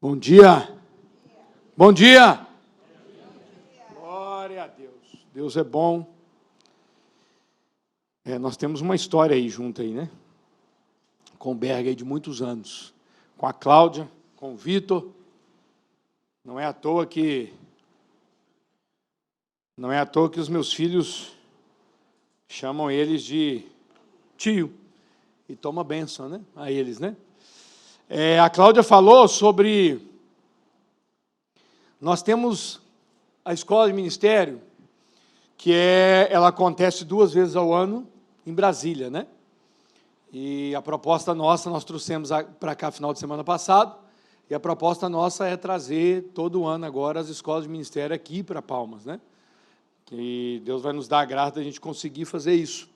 Bom dia. Bom dia. Glória a Deus. Deus é bom. Nós temos uma história aí junto aí, né? Com o Berg aí de muitos anos. Com a Cláudia, com o Vitor. Não é à toa que os meus filhos chamam eles de tio. E toma bênção, né? A eles, né? A Cláudia falou sobre... Nós temos a escola de ministério, que ela acontece 2 vezes ao ano em Brasília, né? E a proposta nossa, nós trouxemos para cá final de semana passado, e a proposta nossa é trazer todo ano agora as escolas de ministério aqui para Palmas, né? E Deus vai nos dar a graça de a gente conseguir fazer isso.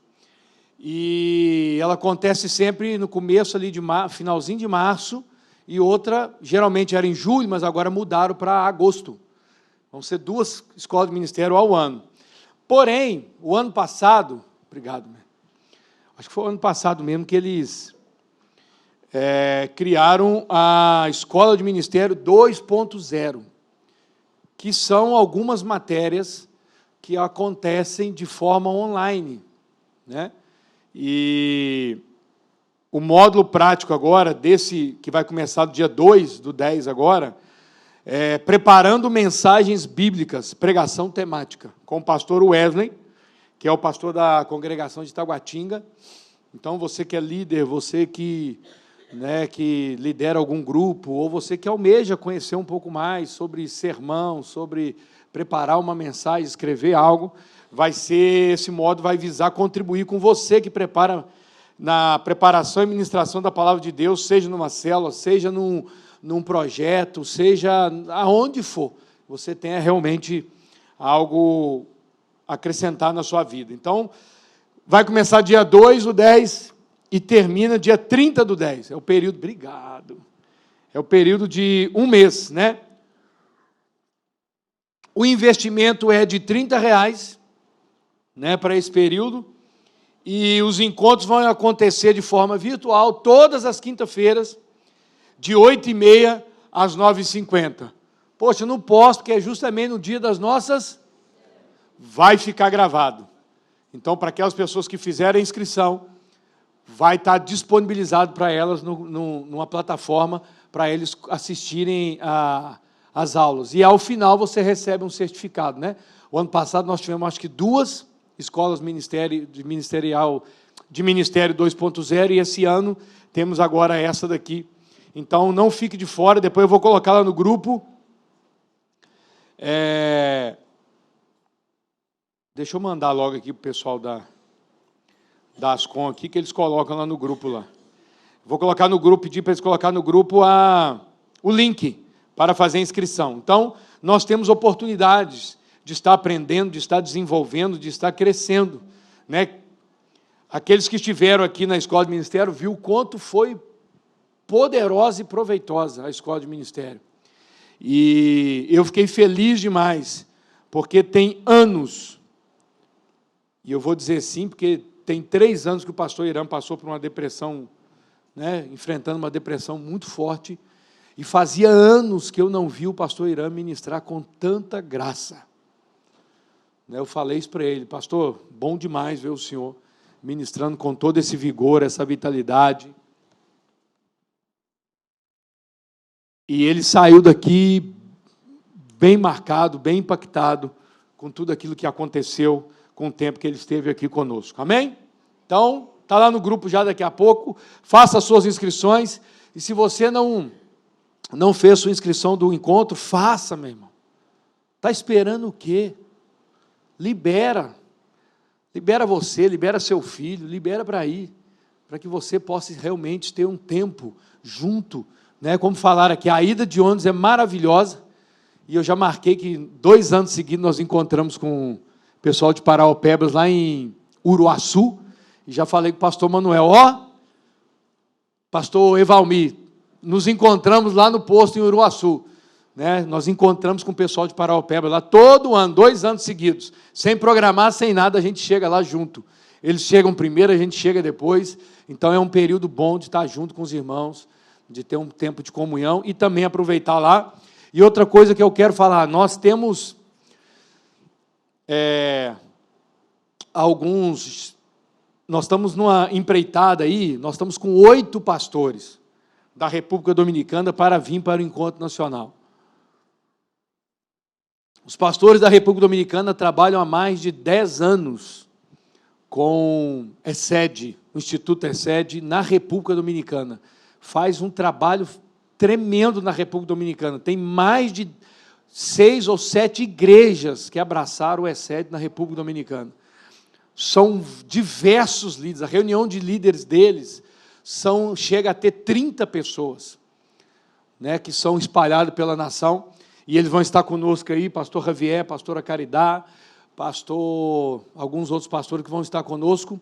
E ela acontece sempre no começo ali de finalzinho de março, e outra, geralmente era em julho, mas agora mudaram para agosto. Vão ser 2 escolas de ministério ao ano. Porém, o ano passado, obrigado, acho que foi o ano passado mesmo que eles criaram a Escola de Ministério 2.0, que são algumas matérias que acontecem de forma online, né? E o módulo prático agora, desse que vai começar no dia 2/10 agora, preparando mensagens bíblicas, pregação temática, com o pastor Wesley, que é o pastor da congregação de Taguatinga. Então, você que é líder, você que lidera algum grupo, ou você que almeja conhecer um pouco mais sobre sermão, sobre preparar uma mensagem, escrever algo, esse módulo vai visar contribuir com você que prepara na preparação e ministração da palavra de Deus, seja numa célula, seja num projeto, seja aonde for, você tenha realmente algo a acrescentar na sua vida. Então, vai começar dia 2/10 e termina dia 30/10. É o período, obrigado, é o período de 1 mês, né? O investimento é de R$30, né, para esse período, e os encontros vão acontecer de forma virtual, todas as quintas-feiras, de 8h30 às 9h50. Poxa, eu não posso, porque é justamente no dia das nossas... Vai ficar gravado. Então, para aquelas pessoas que fizerem a inscrição, vai estar disponibilizado para elas numa plataforma, para eles assistirem às aulas. E, ao final, você recebe um certificado, né? O ano passado, nós tivemos, acho que, 2 escolas de Ministério 2.0, e esse ano temos agora essa daqui. Então, não fique de fora, depois eu vou colocar lá no grupo. Deixa eu mandar logo aqui para o pessoal da Ascom aqui, que eles colocam lá no grupo lá. Vou colocar no grupo, pedir para eles colocar no grupo o link para fazer a inscrição. Então, nós temos oportunidades de estar aprendendo, de estar desenvolvendo, de estar crescendo, né? Aqueles que estiveram aqui na Escola de Ministério viu o quanto foi poderosa e proveitosa a Escola de Ministério. E eu fiquei feliz demais, porque tem anos, e eu vou dizer sim, porque tem 3 anos que o pastor Irã passou por uma depressão, né, enfrentando uma depressão muito forte, e fazia anos que eu não vi o pastor Irã ministrar com tanta graça. Eu falei isso para ele: pastor, bom demais ver o senhor ministrando com todo esse vigor, essa vitalidade. E ele saiu daqui bem marcado, bem impactado com tudo aquilo que aconteceu com o tempo que ele esteve aqui conosco. Amém? Então, está lá no grupo já daqui a pouco, faça as suas inscrições, e se você não fez sua inscrição do encontro, faça, meu irmão. Está esperando o quê? Libera você, libera seu filho, libera para ir, para que você possa realmente ter um tempo junto, né? Como falaram aqui, a ida de ônibus é maravilhosa, e eu já marquei que 2 anos seguidos nós encontramos com o pessoal de Paraopebas lá em Uruaçu, e já falei com o pastor Manuel: pastor Evalmir, nos encontramos lá no posto em Uruaçu, né? Nós encontramos com o pessoal de Paraopebas lá todo ano, 2 anos seguidos, sem programar, sem nada, a gente chega lá junto. Eles chegam primeiro, a gente chega depois. Então, é um período bom de estar junto com os irmãos, de ter um tempo de comunhão e também aproveitar lá. E outra coisa que eu quero falar, nós temos nós estamos numa empreitada aí, nós estamos com 8 pastores da República Dominicana para vir para o Encontro Nacional. Os pastores da República Dominicana trabalham há mais de 10 anos com ESED, o Instituto ESED, na República Dominicana. Faz um trabalho tremendo na República Dominicana. Tem mais de 6 ou 7 igrejas que abraçaram o ESED na República Dominicana. São diversos líderes. A reunião de líderes deles chega a ter 30 pessoas, né, que são espalhadas pela nação. E eles vão estar conosco aí, pastor Javier, pastora Caridad, alguns outros pastores que vão estar conosco.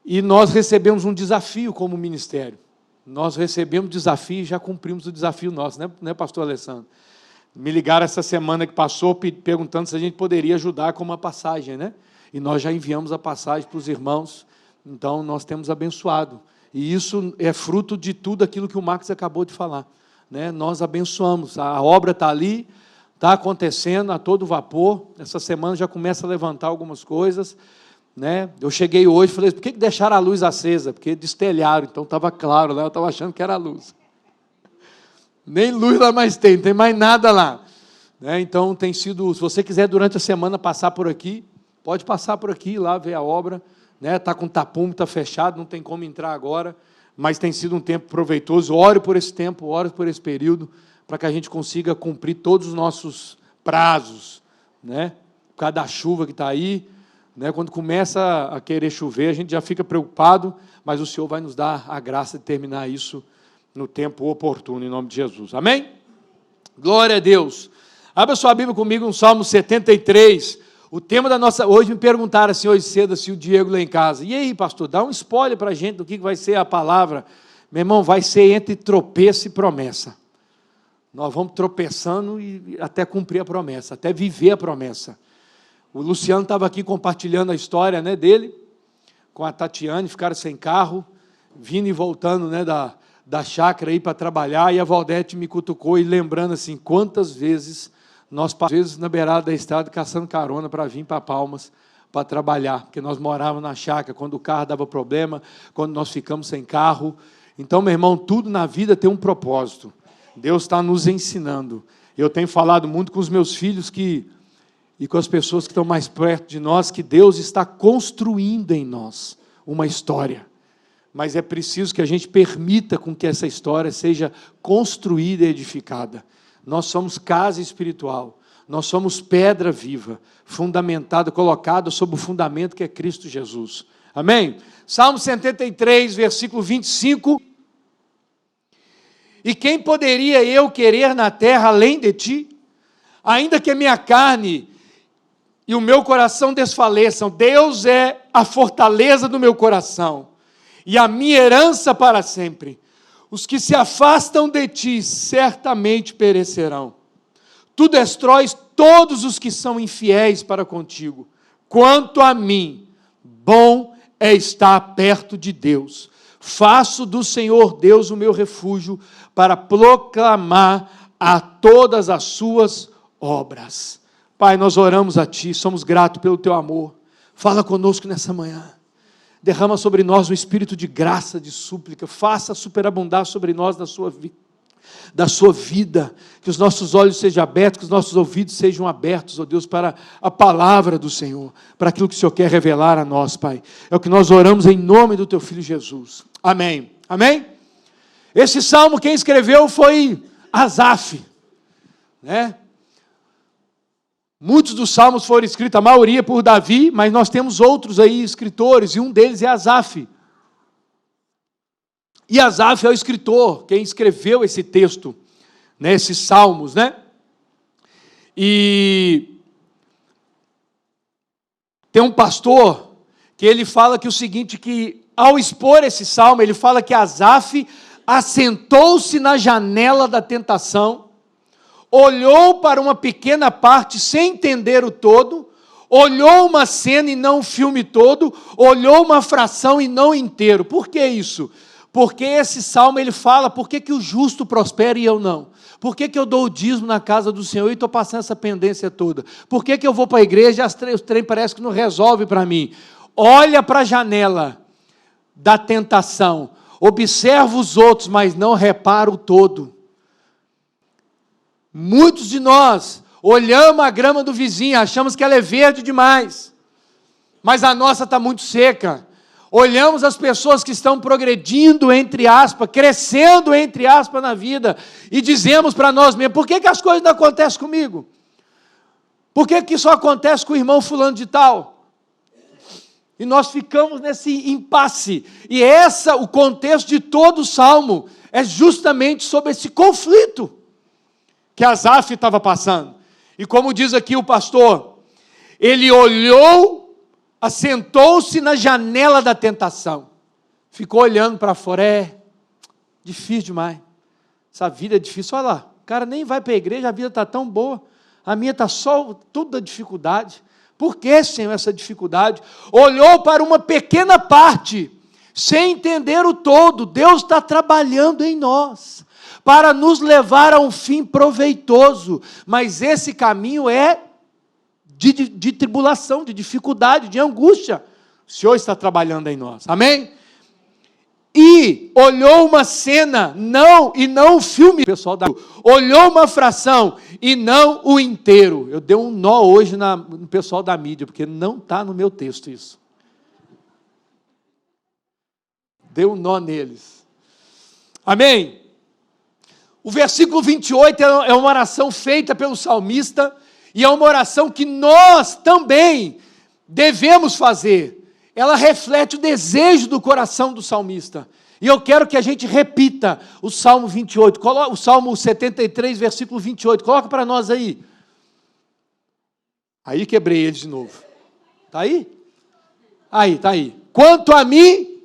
E nós recebemos um desafio como ministério. Nós recebemos desafio e já cumprimos o desafio nosso, né, pastor Alessandro? Me ligaram essa semana que passou, perguntando se a gente poderia ajudar com uma passagem, né? E nós já enviamos a passagem para os irmãos, então nós temos abençoado. E isso é fruto de tudo aquilo que o Marcos acabou de falar. Né, nós abençoamos, a obra está ali, está acontecendo a todo vapor. Essa semana já começa a levantar algumas coisas, né? Eu cheguei hoje e falei, por que deixaram a luz acesa? Porque destelharam, então estava claro lá, eu estava achando que era a luz. Nem luz lá mais tem, não tem mais nada lá, né? Então tem sido, se você quiser durante a semana passar por aqui, pode passar por aqui, lá ver a obra, né? Está com tapume, está fechado, não tem como entrar agora, mas tem sido um tempo proveitoso. Ore por esse tempo, ore por esse período, para que a gente consiga cumprir todos os nossos prazos, né? Por causa da chuva que está aí, né? Quando começa a querer chover, a gente já fica preocupado, mas o Senhor vai nos dar a graça de terminar isso no tempo oportuno, em nome de Jesus. Amém? Glória a Deus. Abra sua Bíblia comigo no Salmo 73, o tema da nossa... Hoje me perguntaram assim, hoje cedo, se o Diego lá em casa. E aí, pastor, dá um spoiler para a gente do que vai ser a palavra. Meu irmão, vai ser entre tropeço e promessa. Nós vamos tropeçando e até cumprir a promessa, até viver a promessa. O Luciano estava aqui compartilhando a história, né, dele, com a Tatiane, ficaram sem carro, vindo e voltando, né, da chácara aí para trabalhar, e a Valdete me cutucou e lembrando assim, quantas vezes... Nós, às vezes, na beirada da estrada, caçando carona para vir para Palmas, para trabalhar, porque nós morávamos na chácara, quando o carro dava problema, quando nós ficamos sem carro. Então, meu irmão, tudo na vida tem um propósito. Deus está nos ensinando. Eu tenho falado muito com os meus filhos e com as pessoas que estão mais perto de nós, que Deus está construindo em nós uma história. Mas é preciso que a gente permita com que essa história seja construída e edificada. Nós somos casa espiritual, nós somos pedra viva, fundamentada, colocada sob o fundamento que é Cristo Jesus. Amém? Salmo 73, versículo 25. E quem poderia eu querer na terra além de ti? Ainda que a minha carne e o meu coração desfaleçam, Deus é a fortaleza do meu coração e a minha herança para sempre. Os que se afastam de ti certamente perecerão. Tu destróis todos os que são infiéis para contigo. Quanto a mim, bom é estar perto de Deus. Faço do Senhor Deus o meu refúgio para proclamar a todas as suas obras. Pai, nós oramos a Ti, somos gratos pelo Teu amor. Fala conosco nessa manhã. Derrama sobre nós um espírito de graça, de súplica. Faça superabundar sobre nós da sua vida. Que os nossos olhos sejam abertos, que os nossos ouvidos sejam abertos, ó Deus, para a palavra do Senhor, para aquilo que o Senhor quer revelar a nós, Pai. É o que nós oramos em nome do Teu Filho Jesus. Amém. Amém? Esse salmo, quem escreveu foi Asaf, né? Muitos dos salmos foram escritos, a maioria por Davi, mas nós temos outros aí escritores, e um deles é Asaf. E Asaf é o escritor, quem escreveu esse texto, né, esses salmos, né? E tem um pastor que ele fala que o seguinte, que ao expor esse salmo, ele fala que Asaf assentou-se na janela da tentação, olhou para uma pequena parte sem entender o todo, olhou uma cena e não o filme todo, olhou uma fração e não inteiro. Por que isso? Porque esse salmo ele fala, por que o justo prospera e eu não? Por que eu dou o dízimo na casa do Senhor e estou passando essa pendência toda? Por que eu vou para a igreja e o trem parece que não resolve para mim? Olha para a janela da tentação, observa os outros, mas não repara o todo. Muitos de nós olhamos a grama do vizinho, achamos que ela é verde demais, mas a nossa está muito seca. Olhamos as pessoas que estão progredindo, entre aspas, crescendo, entre aspas, na vida, e dizemos para nós mesmos, por que as coisas não acontecem comigo? Por que só acontece com o irmão fulano de tal? E nós ficamos nesse impasse. E o contexto de todo o Salmo é justamente sobre esse conflito que Asaf estava passando. E como diz aqui o pastor, ele olhou, assentou-se na janela da tentação, ficou olhando para fora, difícil demais, essa vida é difícil, olha lá, o cara nem vai para a igreja, a vida está tão boa, a minha está só tudo da dificuldade. Por que, Senhor, essa dificuldade? Olhou para uma pequena parte, sem entender o todo. Deus está trabalhando em nós, para nos levar a um fim proveitoso, mas esse caminho é de tribulação, de dificuldade, de angústia. O Senhor está trabalhando em nós, amém? E olhou uma cena, não o filme, pessoal olhou uma fração e não o inteiro. Eu dei um nó hoje no pessoal da mídia, porque não está no meu texto isso. Dei um nó neles. Amém? O versículo 28 é uma oração feita pelo salmista, e é uma oração que nós também devemos fazer. Ela reflete o desejo do coração do salmista. E eu quero que a gente repita o Salmo 28, o Salmo 73, versículo 28. Coloca para nós aí. Aí quebrei ele de novo. Está aí? Aí, está aí. Quanto a mim,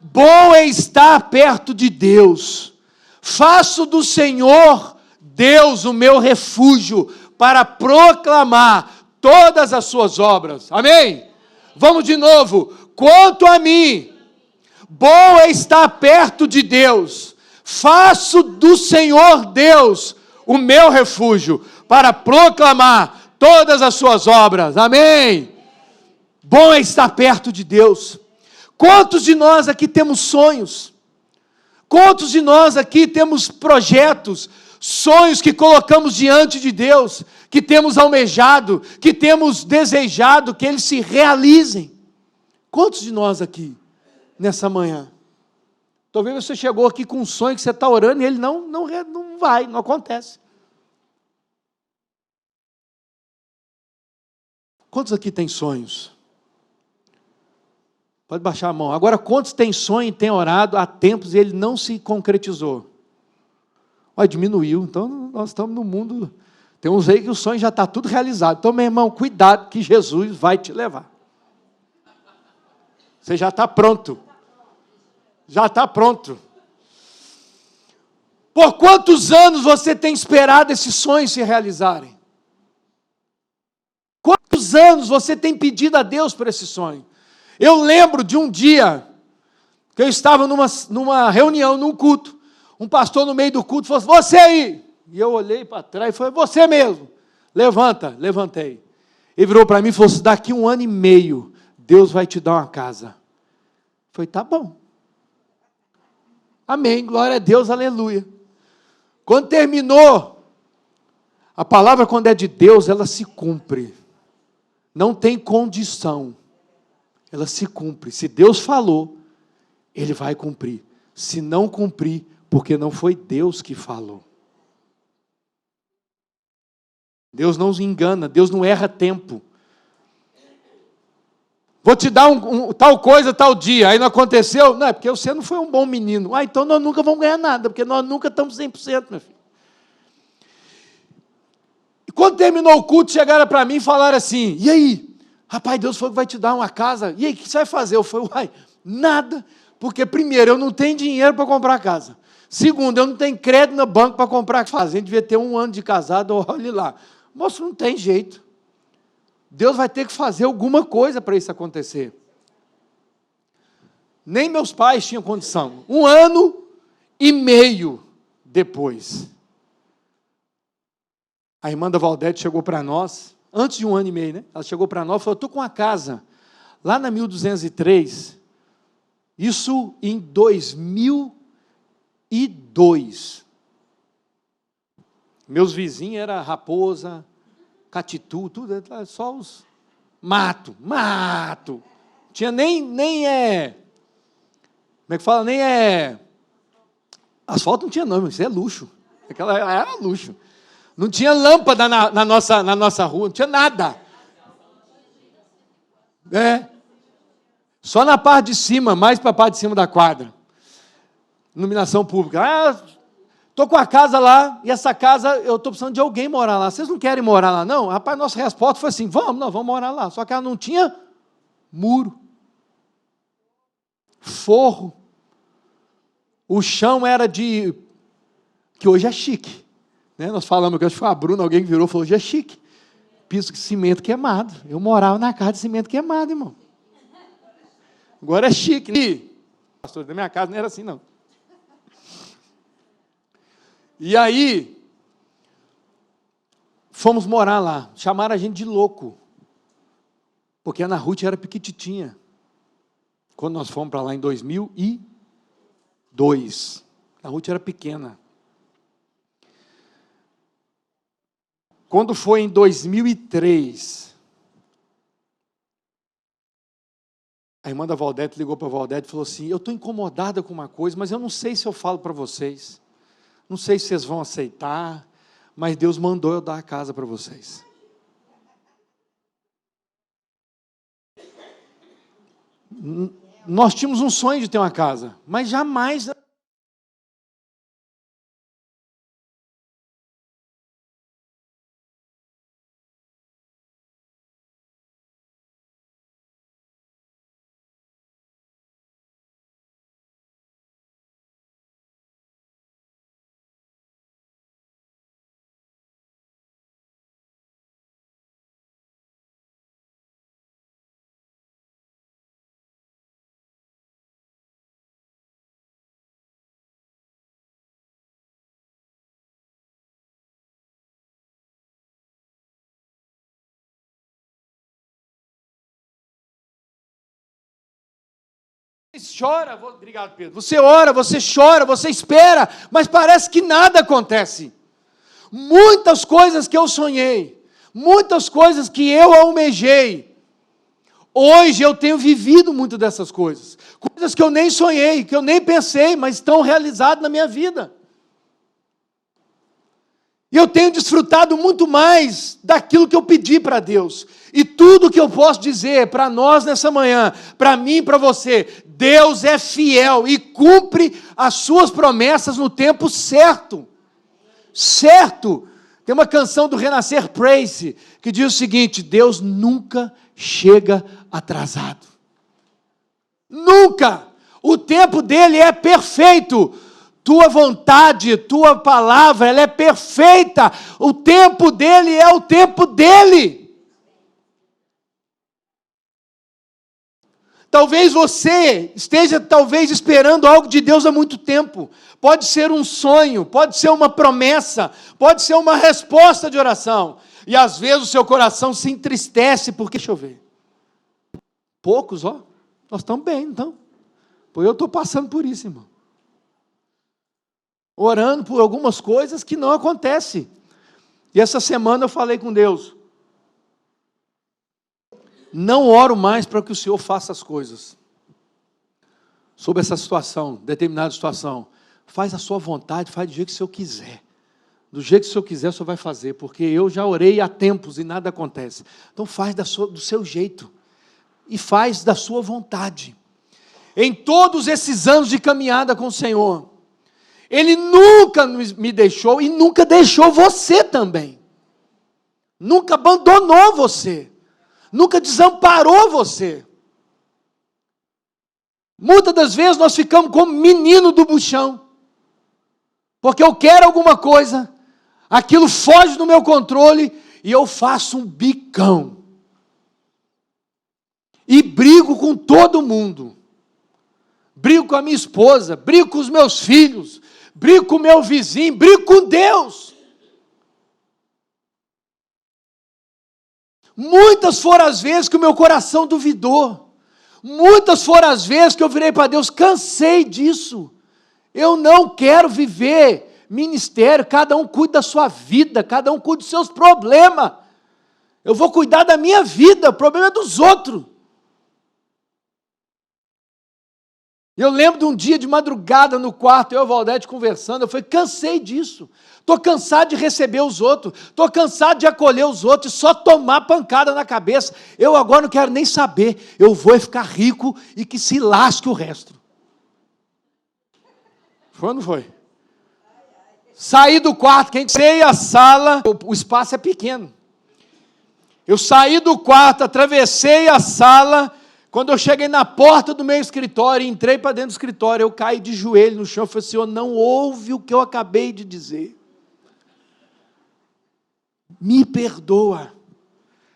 bom é estar perto de Deus. Faço do Senhor Deus o meu refúgio, para proclamar todas as suas obras. Amém? Vamos de novo. Quanto a mim, bom é estar perto de Deus. Faço do Senhor Deus o meu refúgio, para proclamar todas as suas obras. Amém? Bom é estar perto de Deus. Quantos de nós aqui temos sonhos? Quantos de nós aqui temos projetos, sonhos que colocamos diante de Deus, que temos almejado, que temos desejado que eles se realizem? Quantos de nós aqui, nessa manhã? Talvez você chegou aqui com um sonho que você está orando e ele não vai, não acontece. Quantos aqui têm sonhos? Pode baixar a mão. Agora, quantos têm sonho e têm orado há tempos e ele não se concretizou? Olha, diminuiu, então nós estamos no mundo, tem uns aí que o sonho já está tudo realizado. Então, meu irmão, cuidado que Jesus vai te levar. Você já está pronto. Já está pronto. Por quantos anos você tem esperado esses sonhos se realizarem? Quantos anos você tem pedido a Deus por esse sonho? Eu lembro de um dia, que eu estava numa reunião, num culto, um pastor no meio do culto falou assim, você aí! E eu olhei para trás e falei, você mesmo, levantei. Ele virou para mim e falou assim, daqui 1 ano e meio, Deus vai te dar uma casa. Eu falei, tá bom. Amém, glória a Deus, aleluia. Quando terminou, a palavra quando é de Deus, ela se cumpre. Não tem condição. Ela se cumpre. Se Deus falou, Ele vai cumprir. Se não cumprir, porque não foi Deus que falou. Deus não nos engana, Deus não erra tempo. Vou te dar tal coisa, tal dia, aí não aconteceu? Não, é porque você não foi um bom menino. Ah, então nós nunca vamos ganhar nada, porque nós nunca estamos 100%, meu filho. E quando terminou o culto, chegaram para mim e falaram assim, e aí? Rapaz, Deus falou que vai te dar uma casa, e aí, o que você vai fazer? Eu falei, uai, nada, porque primeiro, eu não tenho dinheiro para comprar casa. Segundo, eu não tenho crédito no banco para comprar casa. A gente devia ter 1 ano de casado, olhe lá. Moço, não tem jeito. Deus vai ter que fazer alguma coisa para isso acontecer. Nem meus pais tinham condição. 1 ano e meio depois, a irmã da Valdete chegou para nós, antes de 1 ano e meio, né? Ela chegou para nós e falou: estou com uma casa lá na 1203, isso em 2002. Meus vizinhos eram raposa, catitu, tudo, só os mato. Tinha nem como é que fala? Asfalto não tinha não, isso é luxo. Aquela era luxo. Não tinha lâmpada na nossa rua, não tinha nada. Só na parte de cima, mais para a parte de cima da quadra. Iluminação pública. Estou com a casa lá, e essa casa, eu estou precisando de alguém morar lá. Vocês não querem morar lá, não? Rapaz, nossa resposta foi assim: vamos morar lá. Só que ela não tinha muro, forro. O chão era que hoje é chique. Né? Nós falamos, que acho que foi a Bruna, alguém que virou e falou: hoje é chique. Piso de cimento queimado. Eu morava na casa de cimento queimado, irmão. Agora é chique. E, pastor, da minha casa não era assim, não. E aí, fomos morar lá. Chamaram a gente de louco. Porque a Ana Ruth era pequititinha. Quando nós fomos para lá em 2002. A Ruth era pequena. Quando foi em 2003, a irmã da Valdete ligou para a Valdete e falou assim: eu estou incomodada com uma coisa, mas eu não sei se eu falo para vocês. Não sei se vocês vão aceitar, mas Deus mandou eu dar a casa para vocês. Nós tínhamos um sonho de ter uma casa, mas jamais... Chora, obrigado, Pedro. Você ora, você chora, você espera, mas parece que nada acontece. Muitas coisas que eu sonhei, muitas coisas que eu almejei, hoje eu tenho vivido muito dessas coisas. Coisas que eu nem sonhei, que eu nem pensei, mas estão realizadas na minha vida. E eu tenho desfrutado muito mais daquilo que eu pedi para Deus. E tudo que eu posso dizer para nós nessa manhã, para mim e para você: Deus é fiel e cumpre as suas promessas no tempo certo. Certo. Tem uma canção do Renascer Praise que diz o seguinte: Deus nunca chega atrasado. Nunca. O tempo dele é perfeito. Tua vontade, tua palavra, ela é perfeita. O tempo dele é o tempo dele. Talvez você esteja esperando algo de Deus há muito tempo. Pode ser um sonho, pode ser uma promessa, pode ser uma resposta de oração. E às vezes o seu coração se entristece porque... Deixa eu ver. Poucos, ó. Nós estamos bem, então. Pois eu estou passando por isso, irmão. Orando por algumas coisas que não acontecem. E essa semana eu falei com Deus: não oro mais para que o Senhor faça as coisas. Sobre essa situação, determinada situação. Faz a sua vontade, faz do jeito que o Senhor quiser. Do jeito que o Senhor quiser, o Senhor vai fazer. Porque eu já orei há tempos e nada acontece. Então faz do seu jeito. E faz da sua vontade. Em todos esses anos de caminhada com o Senhor, Ele nunca me deixou e nunca deixou você também. Nunca abandonou você. Nunca desamparou você. Muitas das vezes nós ficamos como menino do buchão. Porque eu quero alguma coisa, aquilo foge do meu controle e eu faço um bicão. E brigo com todo mundo. brigo com a minha esposa, brigo com os meus filhos, brigo com o meu vizinho, brigo com Deus. Muitas foram as vezes que o meu coração duvidou. Muitas foram as vezes que eu virei para Deus, cansei disso. Eu não quero viver ministério, cada um cuida da sua vida, cada um cuida dos seus problemas. Eu vou cuidar da minha vida, o problema é dos outros. Eu lembro de um dia de madrugada no quarto, eu e a Valdete conversando, eu falei, cansei disso. Estou cansado de receber os outros, estou cansado de acolher os outros, só tomar pancada na cabeça. Eu agora não quero nem saber, eu vou ficar rico e que se lasque o resto. Foi ou não foi? Saí do quarto, quem sei a sala, o espaço é pequeno. Eu saí do quarto, atravessei a sala. Quando eu cheguei na porta do meu escritório, entrei para dentro do escritório, eu caí de joelho no chão e falei, Senhor, não ouve o que eu acabei de dizer. Me perdoa.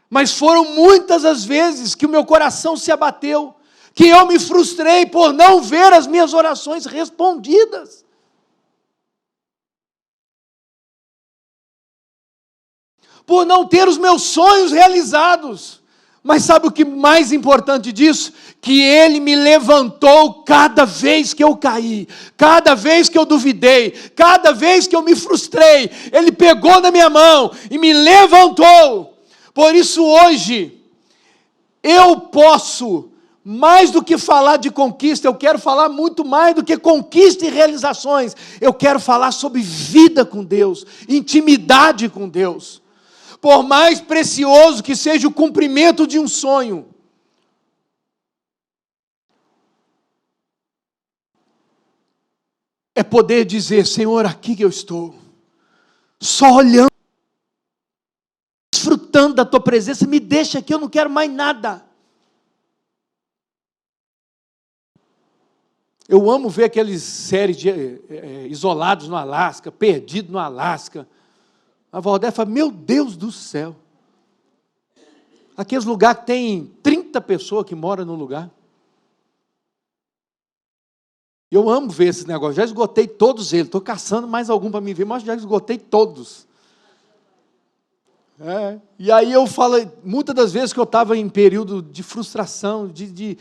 Mas foram muitas as vezes que o meu coração se abateu, que eu me frustrei por não ver as minhas orações respondidas. Por não ter os meus sonhos realizados. Mas sabe o que mais importante disso? Que Ele me levantou cada vez que eu caí, cada vez que eu duvidei, cada vez que eu me frustrei, Ele pegou na minha mão e me levantou. Por isso hoje, eu posso, mais do que falar de conquista, eu quero falar muito mais do que conquista e realizações, eu quero falar sobre vida com Deus, intimidade com Deus. Por mais precioso que seja o cumprimento de um sonho, é poder dizer, Senhor, aqui que eu estou, só olhando, desfrutando da Tua presença, me deixa aqui, eu não quero mais nada. Eu amo ver aquelas séries de isolados no Alasca, perdidos no Alasca. A Valdete fala, meu Deus do céu. Aqueles lugares que tem 30 pessoas que moram no lugar. Eu amo ver esse negócio. Já esgotei todos eles. Estou caçando mais algum para me ver, mas já esgotei todos. E aí eu falo, muitas das vezes que eu estava em período de frustração, de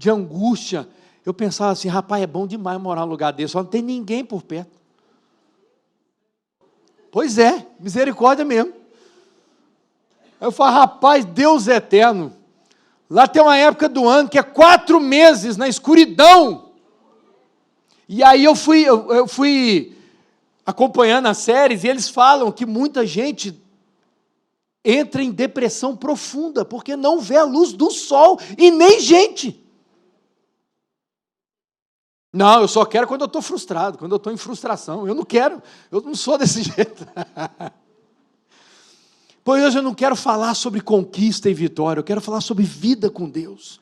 angústia, eu pensava assim, rapaz, é bom demais morar num lugar desse, só não tem ninguém por perto. Pois é, misericórdia mesmo. Eu falo, rapaz, Deus é eterno. Lá tem uma época do ano que é 4 meses na escuridão. E aí eu fui acompanhando as séries e eles falam que muita gente entra em depressão profunda, porque não vê a luz do sol e nem gente. Não, eu só quero quando eu estou frustrado, quando eu estou em frustração. Eu não quero, eu não sou desse jeito. Pois hoje eu não quero falar sobre conquista e vitória, eu quero falar sobre vida com Deus.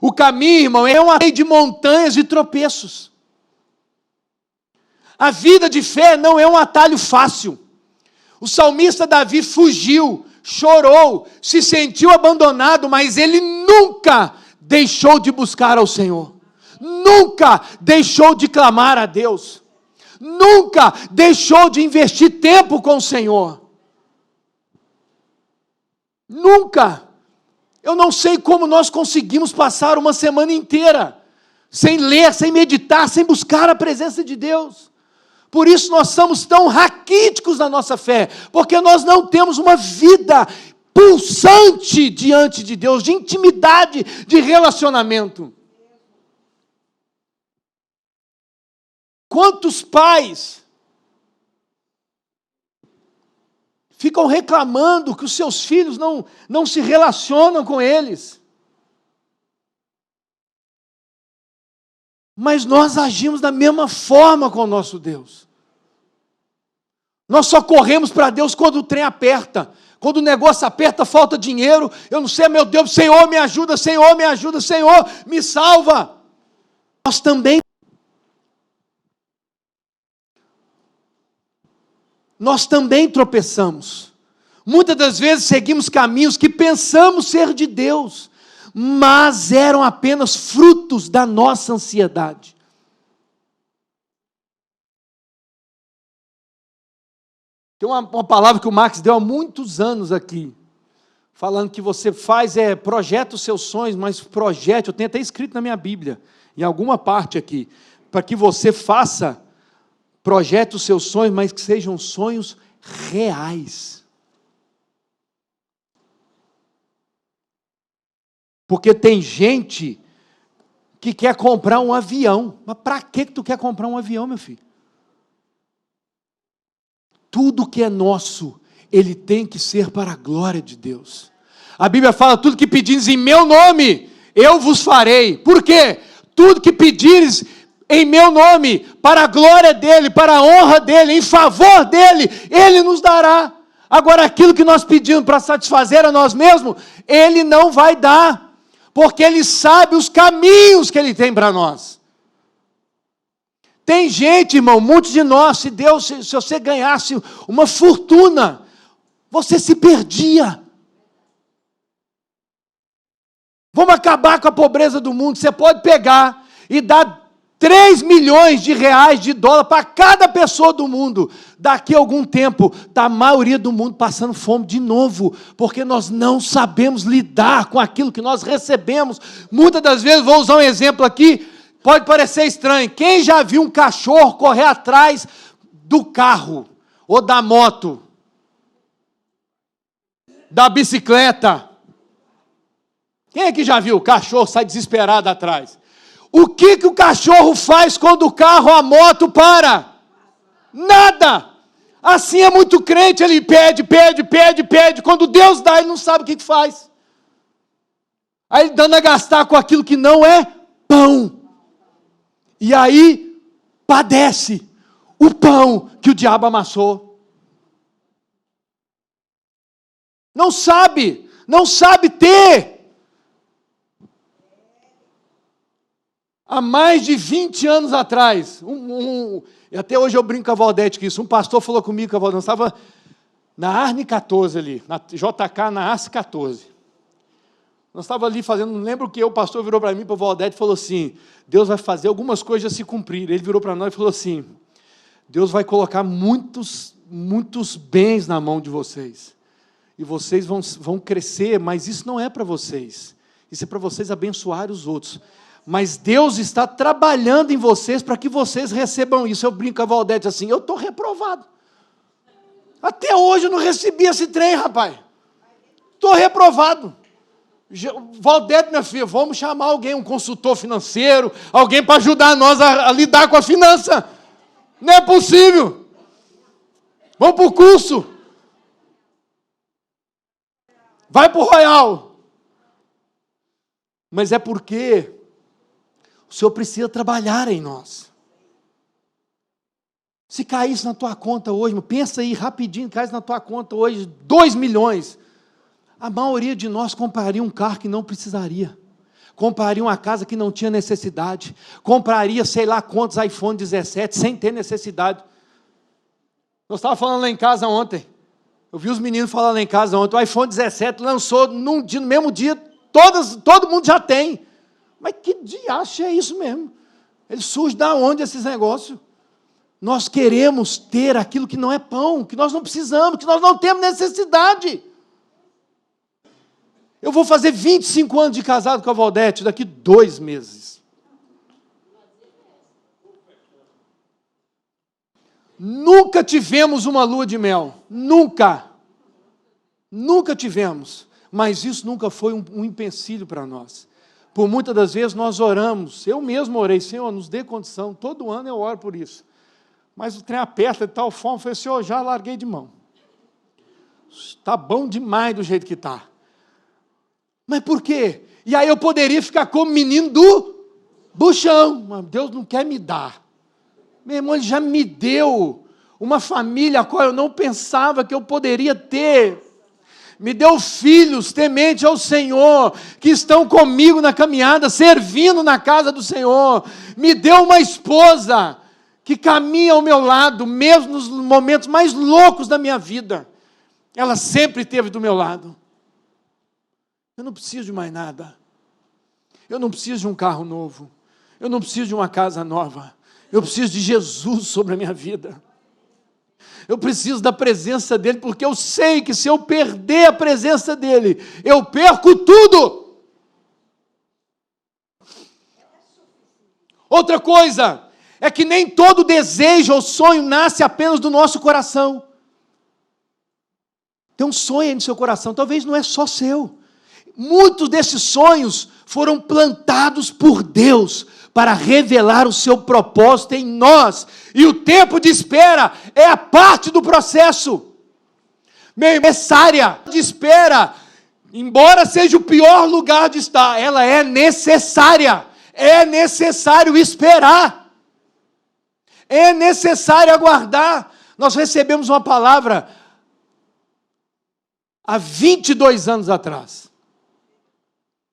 O caminho, irmão, é uma lei de montanhas e tropeços. A vida de fé não é um atalho fácil. O salmista Davi fugiu, chorou, se sentiu abandonado, mas ele nunca deixou de buscar ao Senhor. Nunca deixou de clamar a Deus, nunca deixou de investir tempo com o Senhor, nunca. Eu não sei como nós conseguimos passar uma semana inteira, sem ler, sem meditar, sem buscar a presença de Deus. Por isso nós somos tão raquíticos na nossa fé, porque nós não temos uma vida pulsante diante de Deus, de intimidade, de relacionamento. Quantos pais ficam reclamando que os seus filhos não se relacionam com eles? Mas nós agimos da mesma forma com o nosso Deus. Nós só corremos para Deus quando o trem aperta. Quando o negócio aperta, falta dinheiro. Eu não sei, meu Deus, Senhor me ajuda, Senhor me ajuda, Senhor me salva. Nós também tropeçamos. Muitas das vezes seguimos caminhos que pensamos ser de Deus, mas eram apenas frutos da nossa ansiedade. Tem uma palavra que o Max deu há muitos anos aqui, falando que você projeta os seus sonhos, mas projete, eu tenho até escrito na minha Bíblia, em alguma parte aqui, para que você projete os seus sonhos, mas que sejam sonhos reais. Porque tem gente que quer comprar um avião. Mas para que tu quer comprar um avião, meu filho? Tudo que é nosso, ele tem que ser para a glória de Deus. A Bíblia fala, tudo que pedires em meu nome, eu vos farei. Por quê? Tudo que pedires em meu nome, para a glória dele, para a honra dele, em favor dele, ele nos dará. Agora, aquilo que nós pedimos para satisfazer a nós mesmos, ele não vai dar, porque ele sabe os caminhos que ele tem para nós. Tem gente, irmão, muitos de nós, se você ganhasse uma fortuna, você se perdia. Vamos acabar com a pobreza do mundo. Você pode pegar e dar 3 milhões de reais, de dólar para cada pessoa do mundo. Daqui a algum tempo, está a maioria do mundo passando fome de novo, porque nós não sabemos lidar com aquilo que nós recebemos. Muitas das vezes, vou usar um exemplo aqui, pode parecer estranho. Quem já viu um cachorro correr atrás do carro, ou da moto, da bicicleta? Quem é que já viu? O cachorro sai desesperado atrás. O que o cachorro faz quando o carro, a moto para? Nada. Assim é muito crente, ele pede. Quando Deus dá, ele não sabe o que faz. Aí ele dando a gastar com aquilo que não é pão. E aí padece o pão que o diabo amassou. Não sabe ter. Há mais de 20 anos atrás, até hoje eu brinco com a Valdete que isso, um pastor falou comigo que a Valdete estava na Arne 14 ali, na JK, na Arce 14. Nós estávamos ali fazendo, não lembro o que, o pastor virou para mim, para a Valdete, e falou assim, Deus vai fazer algumas coisas se cumprir. Ele virou para nós e falou assim, Deus vai colocar muitos bens na mão de vocês, e vocês vão crescer, mas isso não é para vocês, isso é para vocês abençoar os outros. Mas Deus está trabalhando em vocês para que vocês recebam isso. Eu brinco com a Valdete assim, eu estou reprovado. Até hoje eu não recebi esse trem, rapaz. Estou reprovado. Valdete, minha filha, vamos chamar alguém, um consultor financeiro, alguém para ajudar nós a lidar com a finança. Não é possível. Vamos para o curso. Vai para o Royal. Mas é porque o Senhor precisa trabalhar em nós. Se caísse na tua conta hoje, pensa aí rapidinho, caísse na tua conta hoje 2 milhões, a maioria de nós compraria um carro que não precisaria, compraria uma casa que não tinha necessidade, compraria sei lá quantos iPhone 17 sem ter necessidade. Nós estávamos falando lá em casa ontem, eu vi os meninos falando lá em casa ontem, o iPhone 17 lançou no mesmo dia, todo mundo já tem. Mas que diacho é isso mesmo? Ele surge da onde esses negócios? Nós queremos ter aquilo que não é pão, que nós não precisamos, que nós não temos necessidade. Eu vou fazer 25 anos de casado com a Valdete daqui 2 meses. Nunca tivemos uma lua de mel. Nunca tivemos. Mas isso nunca foi um empecilho para nós. Por muitas das vezes nós oramos, eu mesmo orei, Senhor, nos dê condição, todo ano eu oro por isso. Mas o trem aperta de tal forma, eu falei, Senhor, já larguei de mão. Está bom demais do jeito que está. Mas por quê? E aí eu poderia ficar como menino do buchão, mas Deus não quer me dar. Meu irmão, Ele já me deu uma família a qual eu não pensava que eu poderia ter. Me deu filhos tementes ao Senhor, que estão comigo na caminhada, servindo na casa do Senhor. Me deu uma esposa que caminha ao meu lado, mesmo nos momentos mais loucos da minha vida. Ela sempre esteve do meu lado. Eu não preciso de mais nada. Eu não preciso de um carro novo. Eu não preciso de uma casa nova. Eu preciso de Jesus sobre a minha vida. Eu preciso da presença dEle, porque eu sei que se eu perder a presença dEle, eu perco tudo. Outra coisa, é que nem todo desejo ou sonho nasce apenas do nosso coração. Tem um sonho aí no seu coração, talvez não é só seu. Muitos desses sonhos foram plantados por Deus para revelar o seu propósito em nós. E o tempo de espera é a parte do processo. Necessária de espera, embora seja o pior lugar de estar, ela é necessária. É necessário esperar. É necessário aguardar. Nós recebemos uma palavra há 22 anos atrás.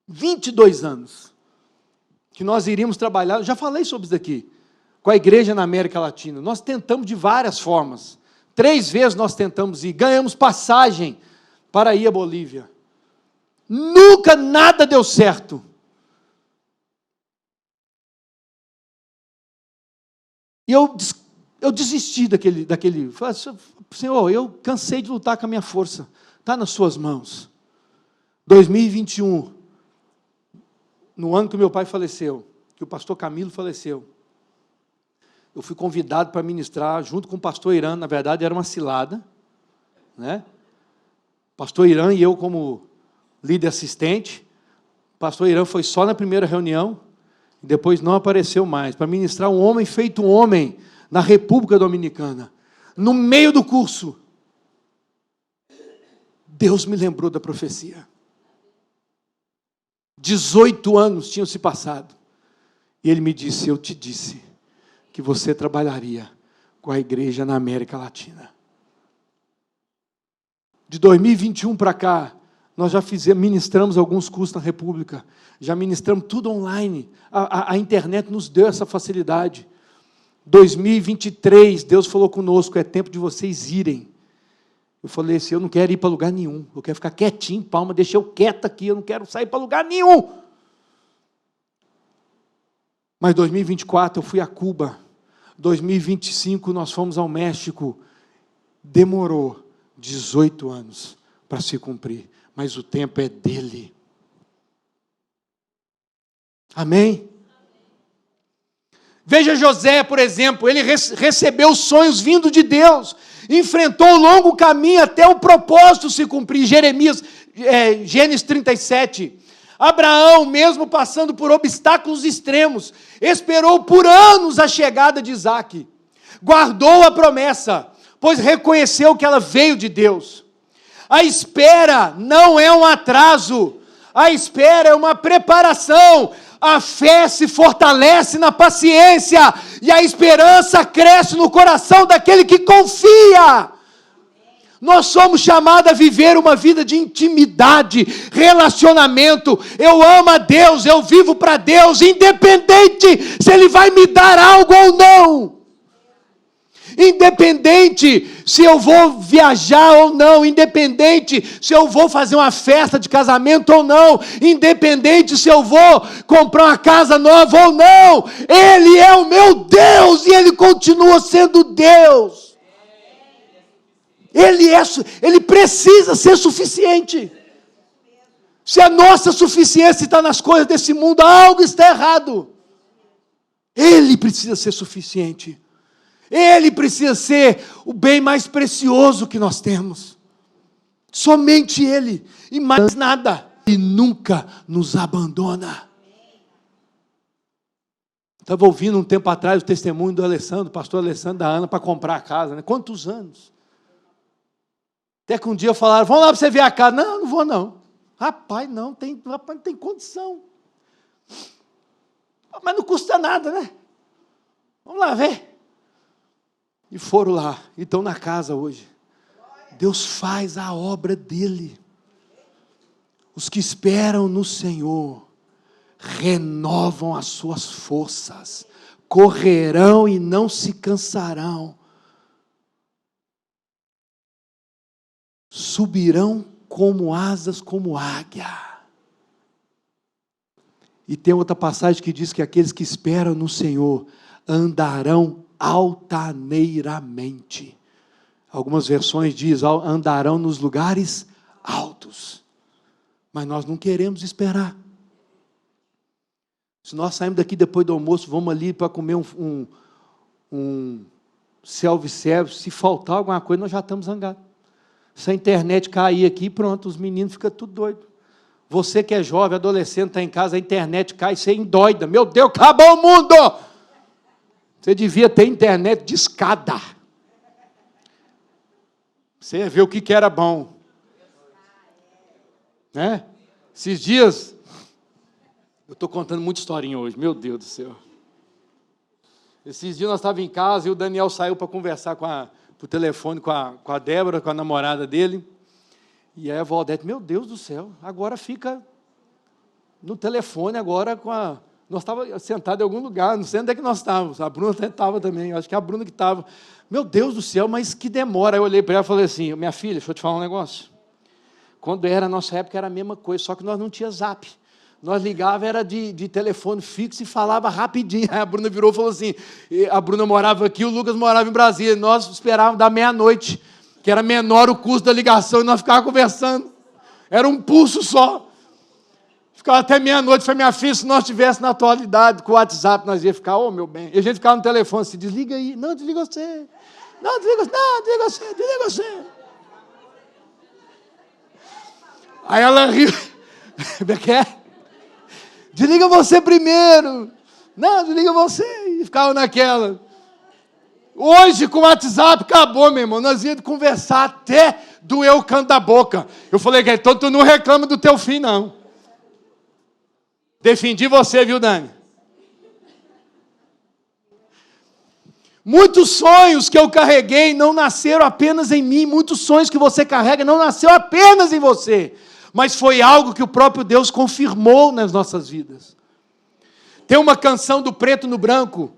22 anos. Que nós iríamos trabalhar, eu já falei sobre isso aqui, com a igreja na América Latina. Nós tentamos de várias formas. 3 vezes nós tentamos ir, ganhamos passagem para ir à Bolívia. Nunca nada deu certo. E eu desisti daquele. Falei, Senhor, eu cansei de lutar com a minha força. Está nas suas mãos. 2021, no ano que meu pai faleceu, que o pastor Camilo faleceu, eu fui convidado para ministrar junto com o pastor Irã. Na verdade era uma cilada, né? Pastor Irã e eu como líder assistente. O pastor Irã foi só na primeira reunião, e depois não apareceu mais, para ministrar um homem feito um homem na República Dominicana. No meio do curso, Deus me lembrou da profecia. 18 anos tinham se passado, e Ele me disse, eu te disse que você trabalharia com a igreja na América Latina. De 2021 para cá, nós já ministramos alguns cursos na República, já ministramos tudo online, a internet nos deu essa facilidade. 2023, Deus falou conosco, é tempo de vocês irem. Eu falei assim, eu não quero ir para lugar nenhum, eu quero ficar quietinho, Palma, deixa eu quieto aqui, eu não quero sair para lugar nenhum. Mas 2024 eu fui a Cuba, 2025 nós fomos ao México, demorou 18 anos para se cumprir, mas o tempo é dele. Amém? Veja José, por exemplo, ele recebeu sonhos vindo de Deus, enfrentou o longo caminho até o propósito se cumprir. Gênesis 37. Abraão, mesmo passando por obstáculos extremos, esperou por anos a chegada de Isaque. Guardou a promessa, pois reconheceu que ela veio de Deus. A espera não é um atraso, a espera é uma preparação. A fé se fortalece na paciência, e a esperança cresce no coração daquele que confia. Nós somos chamados a viver uma vida de intimidade, relacionamento. Eu amo a Deus, eu vivo para Deus, independente se Ele vai me dar algo ou não. Independente se eu vou viajar ou não, independente se eu vou fazer uma festa de casamento ou não, independente se eu vou comprar uma casa nova ou não, Ele é o meu Deus e Ele continua sendo Deus. Ele precisa ser suficiente. Se a nossa suficiência está nas coisas desse mundo, algo está errado. Ele precisa ser suficiente. Ele precisa ser o bem mais precioso que nós temos. Somente Ele, e mais nada. Ele nunca nos abandona. Estava ouvindo um tempo atrás o testemunho do Alessandro, pastor Alessandro da Ana, para comprar a casa, né? Quantos anos? Até que um dia falaram, vamos lá para você ver a casa. Não, não vou não. Rapaz, não tem condição. Mas não custa nada, né? Vamos lá ver. E foram lá, e estão na casa hoje. Deus faz a obra dele. Os que esperam no Senhor renovam as suas forças, correrão e não se cansarão, subirão como asas, como águia. E tem outra passagem que diz que aqueles que esperam no Senhor andarão altaneiramente. Algumas versões dizem, andarão nos lugares altos. Mas nós não queremos esperar. Se nós saímos daqui depois do almoço, vamos ali para comer um self-service, se faltar alguma coisa, nós já estamos zangados. Se a internet cair aqui, pronto, os meninos ficam tudo doidos. Você que é jovem, adolescente, está em casa, a internet cai, você endoida. Meu Deus, acabou o mundo! Você devia ter internet de escada. Você ia ver o que era bom. Né? Esses dias, eu estou contando muita historinha hoje, meu Deus do céu. Esses dias nós estávamos em casa e o Daniel saiu para conversar por telefone com a Débora, com a namorada dele. E aí a Valdete, meu Deus do céu, agora fica no telefone agora com a... Nós estávamos sentados em algum lugar, não sei onde é que nós estávamos. A Bruna até estava também, acho que é a Bruna que estava. Meu Deus do céu, mas que demora. Aí eu olhei para ela e falei assim, minha filha, deixa eu te falar um negócio. Quando era a nossa época era a mesma coisa, só que nós não tinha zap. Nós ligava, era de telefone fixo e falava rapidinho. Aí a Bruna virou e falou assim, a Bruna morava aqui, o Lucas morava em Brasília. Nós esperávamos da meia-noite, que era menor o custo da ligação, e nós ficávamos conversando. Era um pulso só. Ficava até meia-noite. Falei, minha filha, se nós estivéssemos na atualidade com o WhatsApp, nós ia ficar, meu bem. E a gente ficava no telefone assim, desliga aí. Não, desliga você. Não, desliga você, desliga você. Aí ela riu. Como é que é? Desliga você primeiro. Não, desliga você. E ficava naquela. Hoje, com o WhatsApp, acabou, meu irmão. Nós íamos conversar até doer o canto da boca. Eu falei, então tu não reclama do teu fim, não. Defendi você, viu, Dani? Muitos sonhos que eu carreguei não nasceram apenas em mim. Muitos sonhos que você carrega não nasceram apenas em você. Mas foi algo que o próprio Deus confirmou nas nossas vidas. Tem uma canção do Preto no Branco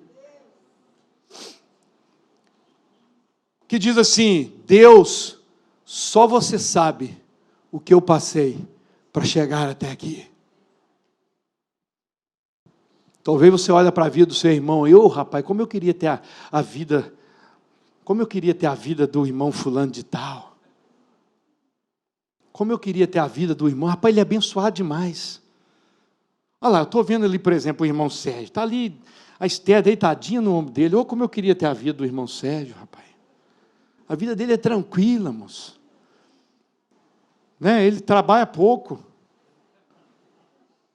que diz assim, Deus, só você sabe o que eu passei para chegar até aqui. Talvez você olhe para a vida do seu irmão, rapaz, como eu queria ter a vida, como eu queria ter a vida do irmão fulano de tal. Como eu queria ter a vida do irmão, rapaz, ele é abençoado demais. Olha lá, eu estou vendo ali, por exemplo, o irmão Sérgio, está ali, a Esther deitadinha no ombro dele, como eu queria ter a vida do irmão Sérgio, rapaz. A vida dele é tranquila, moço. Né? Ele trabalha pouco.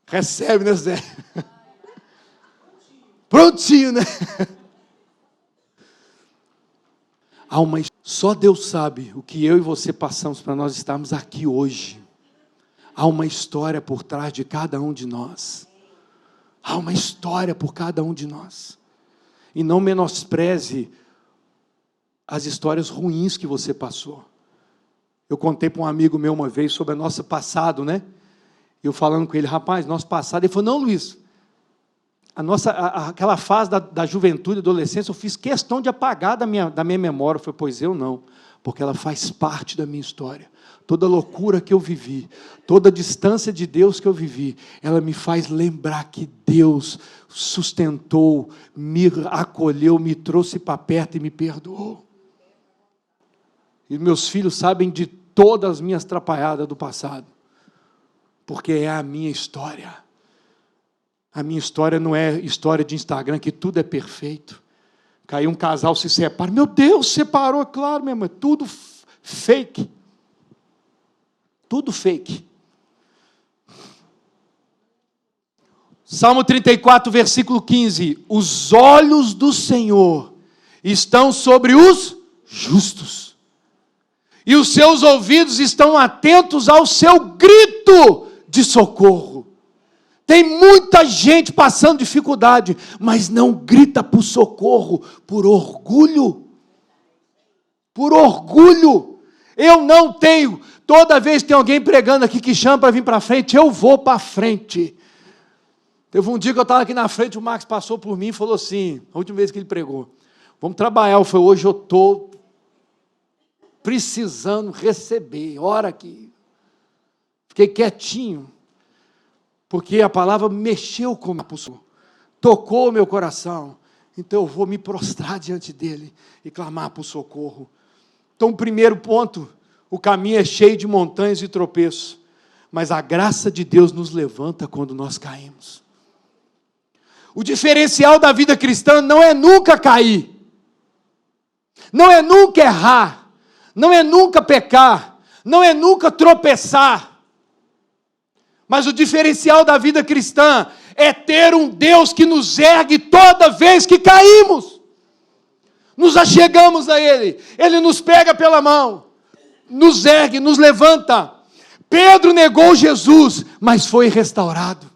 Recebe, né, Zé? Prontinho, né? Só Deus sabe o que eu e você passamos para nós estarmos aqui hoje. Há uma história por trás de cada um de nós. Há uma história por cada um de nós. E não menospreze as histórias ruins que você passou. Eu contei para um amigo meu uma vez sobre o nosso passado, né? Eu falando com ele, rapaz, nosso passado. Ele falou, não, Luiz, aquela fase da juventude, adolescência, eu fiz questão de apagar da minha memória. Eu falei, pois eu não, porque ela faz parte da minha história. Toda loucura que eu vivi, toda distância de Deus que eu vivi, ela me faz lembrar que Deus sustentou, me acolheu, me trouxe para perto e me perdoou. E meus filhos sabem de todas as minhas atrapalhadas do passado, porque é a minha história. A minha história não é história de Instagram, que tudo é perfeito. Caiu um casal, se separa. Meu Deus, separou, claro, meu irmão, é tudo fake. Tudo fake. Salmo 34, versículo 15. Os olhos do Senhor estão sobre os justos, e os seus ouvidos estão atentos ao seu grito de socorro. Tem muita gente passando dificuldade, mas não grita por socorro, por orgulho. Por orgulho. Eu não tenho. Toda vez que tem alguém pregando aqui que chama para vir para frente, eu vou para frente. Teve um dia que eu estava aqui na frente, o Marcos passou por mim e falou assim, a última vez que ele pregou, vamos trabalhar. Eu falei, hoje eu estou precisando receber, ora aqui. Fiquei quietinho. porque a palavra mexeu comigo, tocou o meu coração. Então eu vou me prostrar diante dele e clamar por socorro. Então, o primeiro ponto, o caminho é cheio de montanhas e tropeços, mas a graça de Deus nos levanta quando nós caímos. O diferencial da vida cristã não é nunca cair, não é nunca errar, não é nunca pecar, não é nunca tropeçar, mas o diferencial da vida cristã é ter um Deus que nos ergue toda vez que caímos. Nos achegamos a Ele, Ele nos pega pela mão, nos ergue, nos levanta. Pedro negou Jesus, mas foi restaurado.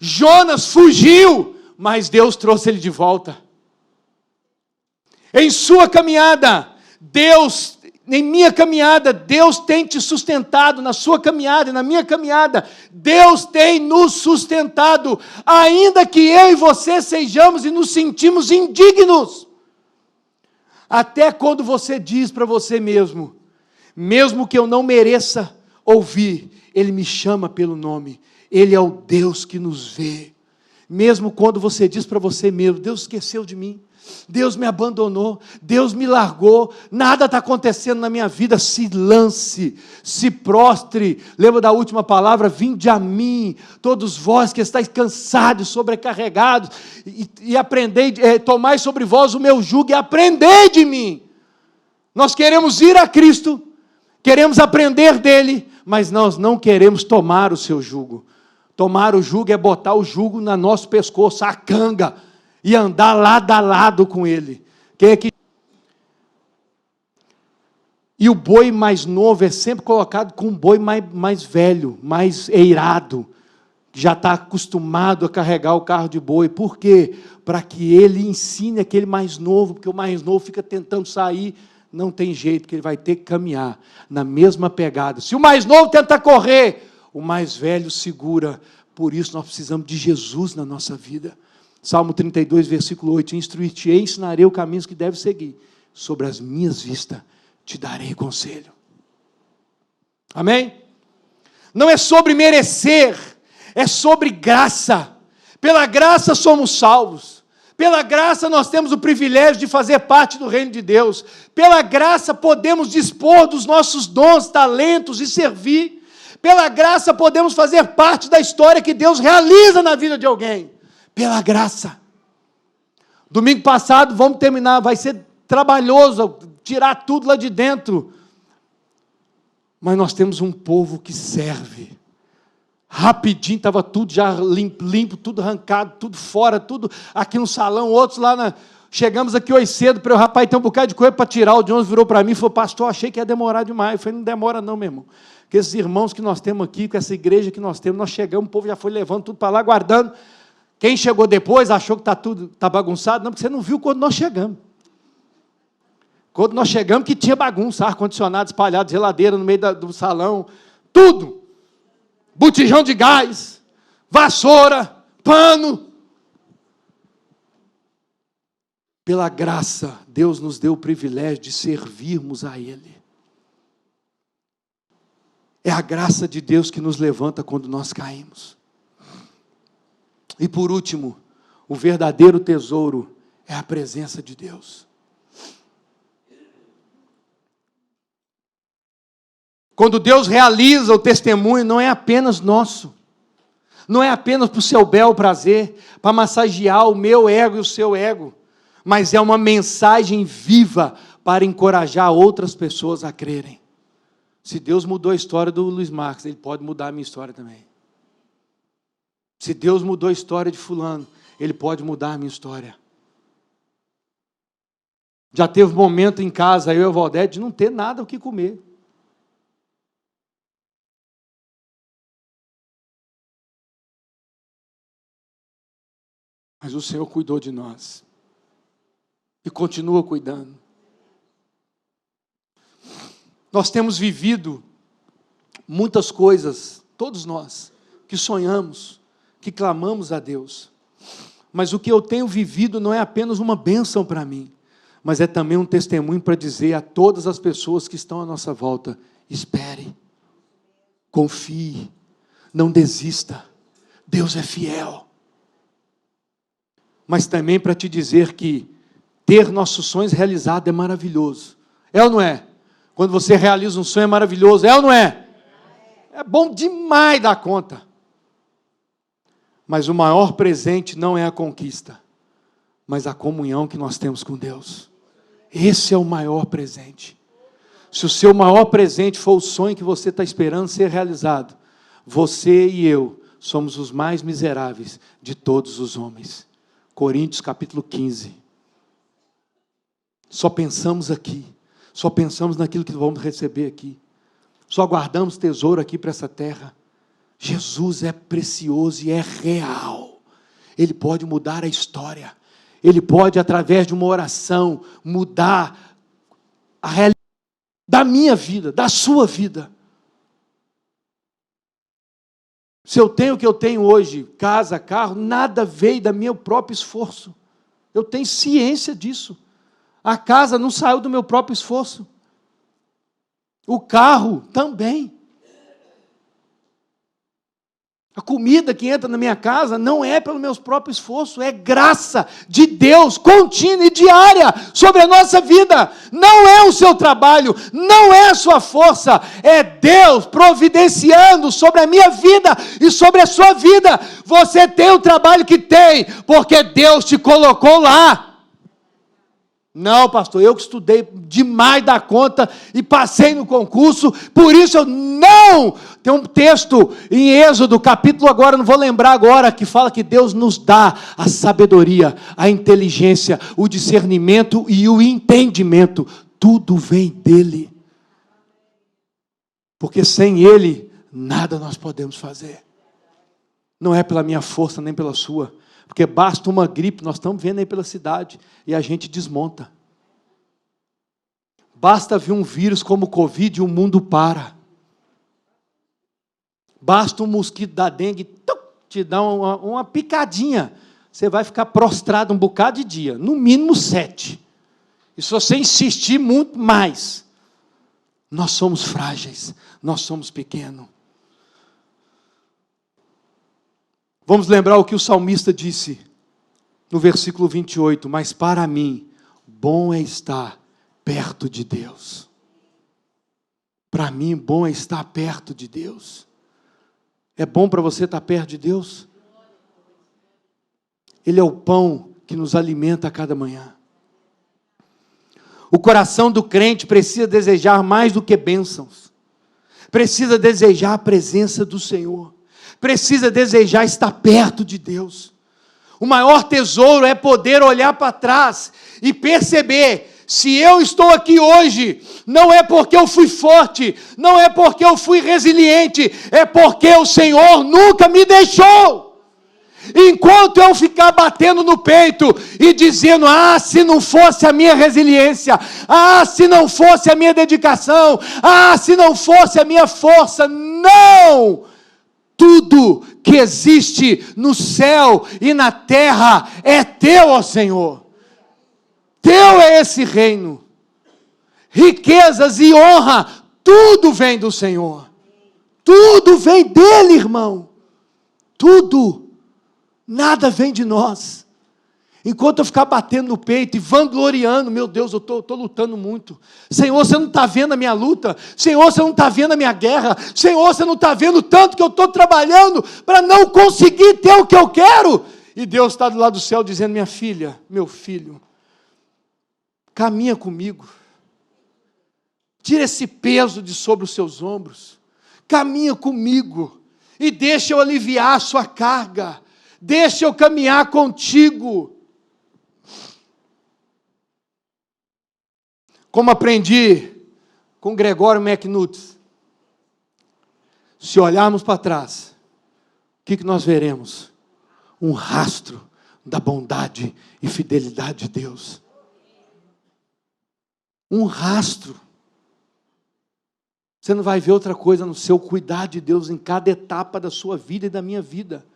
Jonas fugiu, mas Deus trouxe ele de volta. Em sua caminhada, em minha caminhada, Deus tem te sustentado, na sua caminhada e na minha caminhada, Deus tem nos sustentado, ainda que eu e você sejamos e nos sentimos indignos. Até quando você diz para você mesmo, mesmo que eu não mereça ouvir, Ele me chama pelo nome, Ele é o Deus que nos vê. Mesmo quando você diz para você mesmo, Deus esqueceu de mim, Deus me abandonou, Deus me largou, nada está acontecendo na minha vida, se lance, se prostre, lembra da última palavra, vinde a mim, todos vós que estáis cansados, sobrecarregados, e aprendei, tomai sobre vós o meu jugo e aprendei de mim. Nós queremos ir a Cristo, queremos aprender dele, mas nós não queremos tomar o seu jugo. Tomar o jugo é botar o jugo no nosso pescoço, a canga, e andar lado a lado com ele. Quem é que... E o boi mais novo é sempre colocado com um boi mais velho, mais eirado, que já está acostumado a carregar o carro de boi. Por quê? Para que ele ensine aquele mais novo, porque o mais novo fica tentando sair, não tem jeito, porque ele vai ter que caminhar na mesma pegada. Se o mais novo tenta correr, o mais velho segura. Por isso nós precisamos de Jesus na nossa vida. Salmo 32, versículo 8, instruir-te-ei, ensinarei o caminho que deves seguir, sobre as minhas vistas te darei conselho. Amém? Não é sobre merecer, é sobre graça. Pela graça somos salvos. Pela graça nós temos o privilégio de fazer parte do reino de Deus. Pela graça podemos dispor dos nossos dons, talentos e servir. Pela graça podemos fazer parte da história que Deus realiza na vida de alguém. Pela graça. Domingo passado, vamos terminar, vai ser trabalhoso tirar tudo lá de dentro. Mas nós temos um povo que serve. Rapidinho, estava tudo já limpo, tudo arrancado, tudo fora, tudo aqui no salão, outros lá na... Chegamos aqui hoje cedo, para o rapaz tem um bocado de coisa para tirar, o Jones virou para mim e falou, pastor, achei que ia demorar demais. Eu falei, não demora não, meu irmão. Porque esses irmãos que nós temos aqui, com essa igreja que nós temos, nós chegamos, o povo já foi levando tudo para lá, guardando. Quem chegou depois achou que está bagunçado, não, porque você não viu quando nós chegamos. Quando nós chegamos que tinha bagunça, ar-condicionado espalhado, geladeira no meio do salão, tudo. Botijão de gás, vassoura, pano. Pela graça, Deus nos deu o privilégio de servirmos a Ele. É a graça de Deus que nos levanta quando nós caímos. E por último, o verdadeiro tesouro é a presença de Deus. Quando Deus realiza o testemunho, não é apenas nosso. Não é apenas para o seu bel prazer, para massagear o meu ego e o seu ego. Mas é uma mensagem viva para encorajar outras pessoas a crerem. Se Deus mudou a história do Luiz Marcos, Ele pode mudar a minha história também. Se Deus mudou a história de fulano, Ele pode mudar a minha história. Já teve momento em casa, eu e a Valdete, de não ter nada o que comer. Mas o Senhor cuidou de nós. E continua cuidando. Nós temos vivido muitas coisas, todos nós, que sonhamos, que clamamos a Deus. Mas o que eu tenho vivido não é apenas uma bênção para mim, mas é também um testemunho para dizer a todas as pessoas que estão à nossa volta, espere, confie, Não desista. Deus é fiel. Mas também para te dizer que ter nossos sonhos realizados é maravilhoso. É ou não é? Quando você realiza um sonho é maravilhoso. É ou não é? É bom demais dar conta. Mas o maior presente não é a conquista, mas a comunhão que nós temos com Deus. Esse é o maior presente. Se o seu maior presente for o sonho que você está esperando ser realizado, você e eu somos os mais miseráveis de todos os homens. Coríntios capítulo 15. Só pensamos aqui, só pensamos naquilo que vamos receber aqui, só guardamos tesouro aqui para essa terra. Jesus é precioso e é real. Ele pode mudar a história. Ele pode, através de uma oração, mudar a realidade da minha vida, da sua vida. Se eu tenho o que eu tenho hoje, casa, carro, nada veio do meu próprio esforço. Eu tenho ciência disso. A casa não saiu do meu próprio esforço. O carro também. A comida que entra na minha casa não é pelo meu próprio esforço, é graça de Deus, contínua e diária, sobre a nossa vida. Não é o seu trabalho, não é a sua força, é Deus providenciando sobre a minha vida e sobre a sua vida. Você tem o trabalho que tem, porque Deus te colocou lá. Não, pastor, eu que estudei demais da conta e passei no concurso, por isso eu não... Tem um texto em Êxodo, capítulo agora, não vou lembrar agora, que fala que Deus nos dá a sabedoria, a inteligência, o discernimento e o entendimento. Tudo vem dEle. Porque sem Ele, nada nós podemos fazer. Não é pela minha força, nem pela sua. Porque basta uma gripe, nós estamos vendo aí pela cidade, e a gente desmonta. Basta vir um vírus como o Covid e o mundo para. Basta um mosquito da dengue te dar uma picadinha. Você vai ficar prostrado um bocado de dia, no mínimo 7. E se você insistir muito mais, nós somos frágeis, nós somos pequenos. Vamos lembrar o que o salmista disse no versículo 28. Mas para mim, bom é estar perto de Deus. Para mim, bom é estar perto de Deus. É bom para você estar perto de Deus? Ele é o pão que nos alimenta a cada manhã. O coração do crente precisa desejar mais do que bênçãos. Precisa desejar a presença do Senhor. Precisa desejar estar perto de Deus. O maior tesouro é poder olhar para trás e perceber, se eu estou aqui hoje, não é porque eu fui forte, não é porque eu fui resiliente, é porque o Senhor nunca me deixou. Enquanto eu ficar batendo no peito e dizendo, se não fosse a minha resiliência, se não fosse a minha dedicação, se não fosse a minha força, não! Tudo que existe no céu e na terra é teu, ó Senhor. Teu é esse reino. Riquezas e honra, tudo vem do Senhor. Tudo vem dele, irmão. Tudo. Nada vem de nós. Enquanto eu ficar batendo no peito e vangloriando, meu Deus, eu estou lutando muito. Senhor, você não está vendo a minha luta? Senhor, você não está vendo a minha guerra? Senhor, você não está vendo o tanto que eu estou trabalhando para não conseguir ter o que eu quero? E Deus está do lado do céu dizendo, minha filha, meu filho, caminha comigo. Tira esse peso de sobre os seus ombros. Caminha comigo. E deixa eu aliviar a sua carga. Deixa eu caminhar contigo. Como aprendi com Gregório McNutt, se olharmos para trás, o que nós veremos? Um rastro da bondade e fidelidade de Deus. Um rastro. Você não vai ver outra coisa no seu cuidar de Deus em cada etapa da sua vida e da minha vida.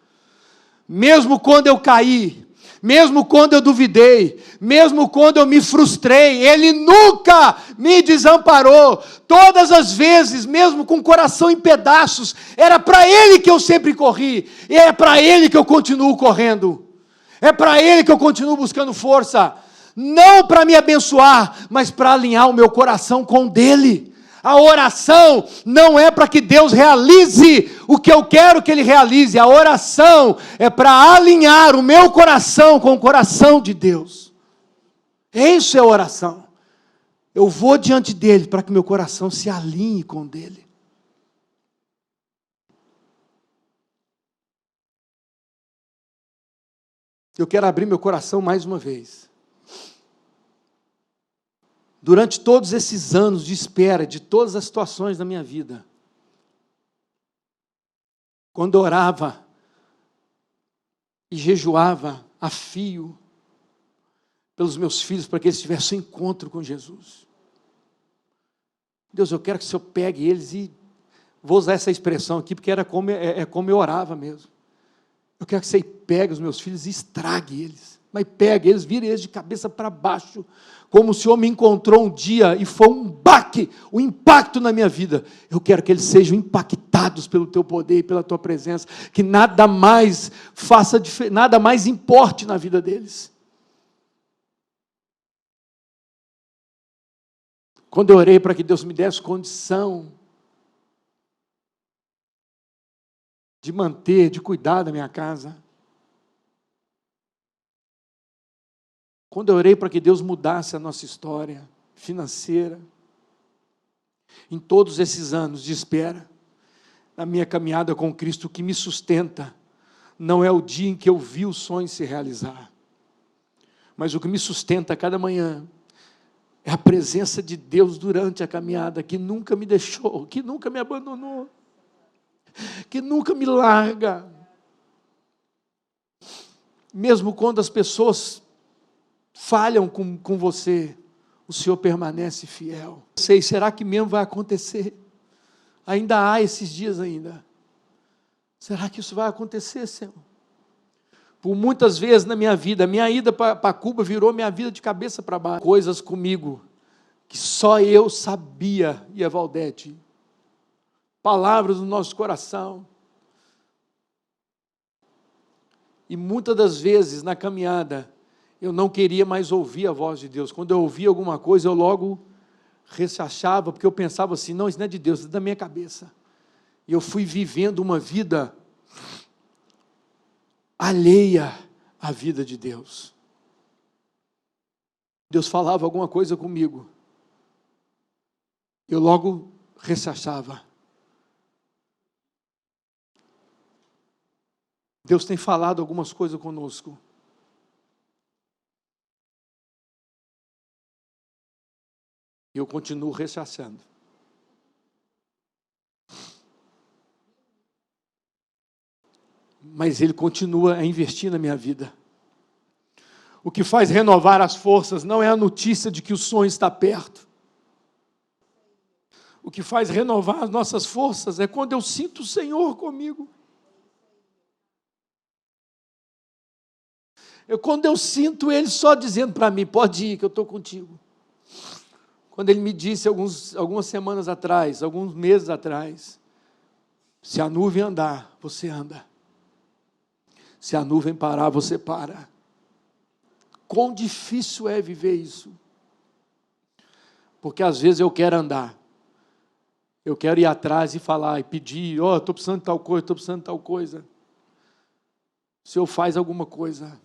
Mesmo quando eu caí, mesmo quando eu duvidei, mesmo quando eu me frustrei, Ele nunca me desamparou. Todas as vezes, mesmo com o coração em pedaços, era para Ele que eu sempre corri, e é para Ele que eu continuo correndo, é para Ele que eu continuo buscando força, não para me abençoar, mas para alinhar o meu coração com o dEle. A oração não é para que Deus realize o que eu quero que Ele realize. A oração é para alinhar o meu coração com o coração de Deus. Isso é oração. Eu vou diante dEle para que meu coração se alinhe com o dEle. Eu quero abrir meu coração mais uma vez. Durante todos esses anos de espera, de todas as situações da minha vida, quando eu orava e jejuava a fio pelos meus filhos, para que eles tivessem um encontro com Jesus. Deus, eu quero que o Senhor pegue eles e, vou usar essa expressão aqui, porque era como eu orava mesmo. Eu quero que você pegue os meus filhos e estrague eles. Mas pegue eles, vire eles de cabeça para baixo, como o Senhor me encontrou um dia e foi um baque, um impacto na minha vida. Eu quero que eles sejam impactados pelo Teu poder e pela Tua presença, que nada mais nada mais importe na vida deles. Quando eu orei para que Deus me desse condição de manter, de cuidar da minha casa, quando eu orei para que Deus mudasse a nossa história financeira, em todos esses anos de espera, na minha caminhada com Cristo, o que me sustenta não é o dia em que eu vi o sonho se realizar, mas o que me sustenta a cada manhã é a presença de Deus durante a caminhada, que nunca me deixou, que nunca me abandonou, que nunca me larga, mesmo quando as pessoas falham com você, o Senhor permanece fiel. Sei, será que mesmo vai acontecer? Ainda há esses dias ainda. Será que isso vai acontecer, Senhor? Por muitas vezes na minha vida, minha ida para Cuba virou minha vida de cabeça para baixo. Coisas comigo que só eu sabia, e a Valdete. Palavras no nosso coração. E muitas das vezes na caminhada, eu não queria mais ouvir a voz de Deus. Quando eu ouvia alguma coisa, eu logo rechachava, porque eu pensava assim, não, isso não é de Deus, isso é da minha cabeça. E eu fui vivendo uma vida alheia à vida de Deus. Deus falava alguma coisa comigo, eu logo rechachava. Deus tem falado algumas coisas conosco. E eu continuo rechachando. Mas Ele continua a investir na minha vida. O que faz renovar as forças não é a notícia de que o sonho está perto. O que faz renovar as nossas forças é quando eu sinto o Senhor comigo. Quando eu sinto Ele só dizendo para mim, pode ir que eu estou contigo. Quando Ele me disse algumas semanas atrás, alguns meses atrás, se a nuvem andar, você anda. Se a nuvem parar, você para. Quão difícil é viver isso. Porque às vezes eu quero andar. Eu quero ir atrás e falar, e pedir, estou precisando de tal coisa, estou precisando de tal coisa. O Senhor faz alguma coisa.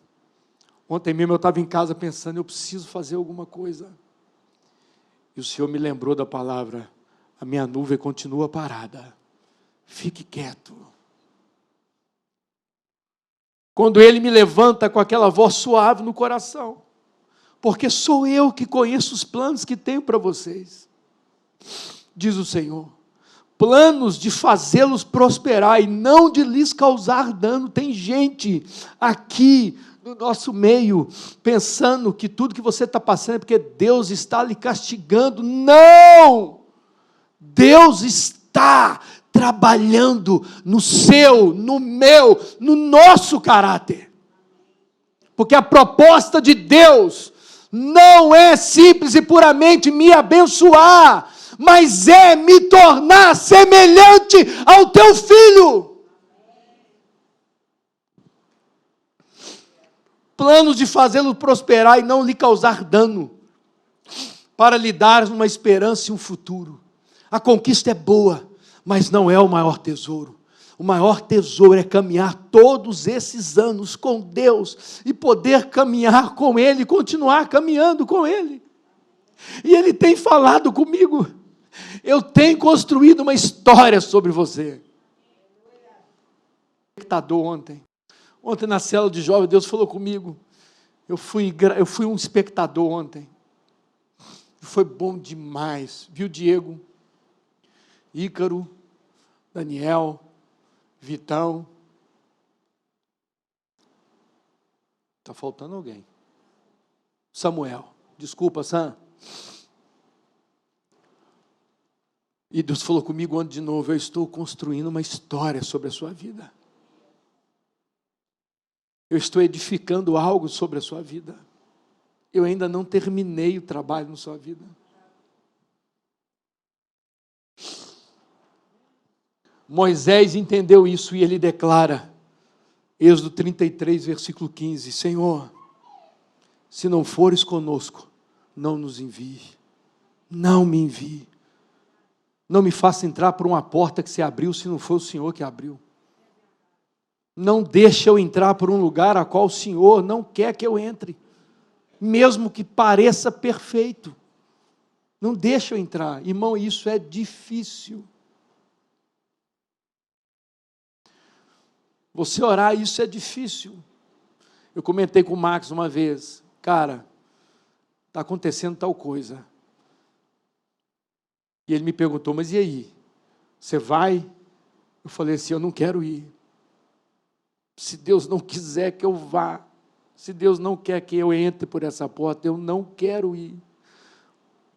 Ontem mesmo eu estava em casa pensando, eu preciso fazer alguma coisa. E o Senhor me lembrou da palavra, a minha nuvem continua parada, fique quieto. Quando Ele me levanta com aquela voz suave no coração, porque sou eu que conheço os planos que tenho para vocês, diz o Senhor, planos de fazê-los prosperar e não de lhes causar dano. Tem gente aqui no nosso meio, pensando que tudo que você está passando é porque Deus está lhe castigando. Não! Deus está trabalhando no seu, no meu, no nosso caráter. Porque a proposta de Deus não é simples e puramente me abençoar, mas é me tornar semelhante ao teu filho. Planos de fazê-lo prosperar e não lhe causar dano, para lhe dar uma esperança e um futuro. A conquista é boa, mas não é o maior tesouro. O maior tesouro é caminhar todos esses anos com Deus e poder caminhar com Ele, continuar caminhando com Ele. E Ele tem falado comigo. Eu tenho construído uma história sobre você. Espectador ontem na célula de jovens, Deus falou comigo. Eu fui um espectador ontem. Foi bom demais. Viu, Diego, Ícaro, Daniel, Vitão. Está faltando alguém. Samuel. Desculpa, Sam. E Deus falou comigo ontem de novo. Eu estou construindo uma história sobre a sua vida. Eu estou edificando algo sobre a sua vida. Eu ainda não terminei o trabalho na sua vida. Moisés entendeu isso e ele declara, Êxodo 33, versículo 15, Senhor, se não fores conosco, não nos envie, não me envie, não me faça entrar por uma porta que se abriu, se não foi o Senhor que abriu. Não deixe eu entrar por um lugar a qual o Senhor não quer que eu entre, mesmo que pareça perfeito. Não deixe eu entrar. Irmão, isso é difícil. Você orar, isso é difícil. Eu comentei com o Max uma vez, cara, está acontecendo tal coisa. E ele me perguntou, mas e aí? Você vai? Eu falei assim, eu não quero ir. Se Deus não quiser que eu vá, se Deus não quer que eu entre por essa porta, eu não quero ir.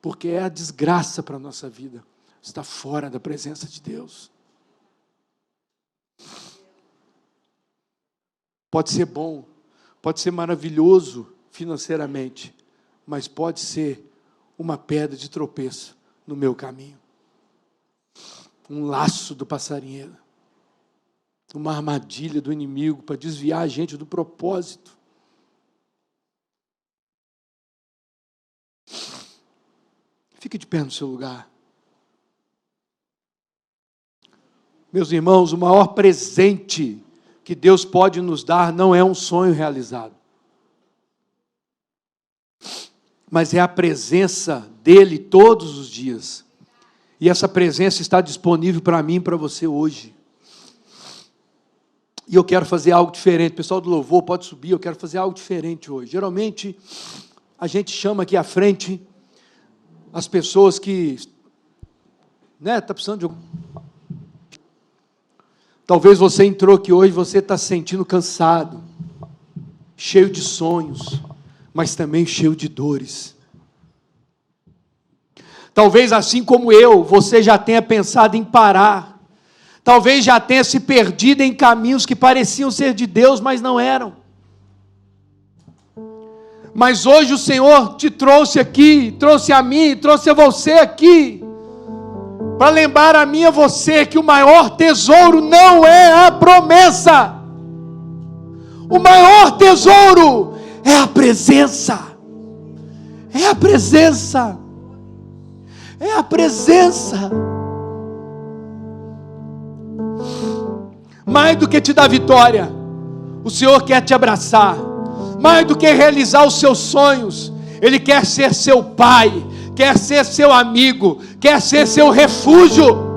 Porque é a desgraça para a nossa vida. Está fora da presença de Deus. Pode ser bom, pode ser maravilhoso financeiramente, mas pode ser uma pedra de tropeço no meu caminho. Um laço do passarinheiro. Uma armadilha do inimigo para desviar a gente do propósito. Fique de pé no seu lugar. Meus irmãos, o maior presente que Deus pode nos dar não é um sonho realizado, mas é a presença dEle todos os dias. E essa presença está disponível para mim e para você hoje. E eu quero fazer algo diferente. O pessoal do louvor pode subir, eu quero fazer algo diferente hoje. Geralmente, a gente chama aqui à frente as pessoas que, está precisando de... Talvez você entrou aqui hoje, você está se sentindo cansado, cheio de sonhos, mas também cheio de dores. Talvez assim como eu, você já tenha pensado em parar. Talvez já tenha se perdido em caminhos que pareciam ser de Deus, mas não eram. Mas hoje o Senhor te trouxe aqui, trouxe a mim, trouxe a você aqui, para lembrar a mim e a você que o maior tesouro não é a promessa. O maior tesouro é a presença. É a presença. É a presença. Mais do que te dar vitória, o Senhor quer te abraçar. Mais do que realizar os seus sonhos, Ele quer ser seu pai, quer ser seu amigo, quer ser seu refúgio.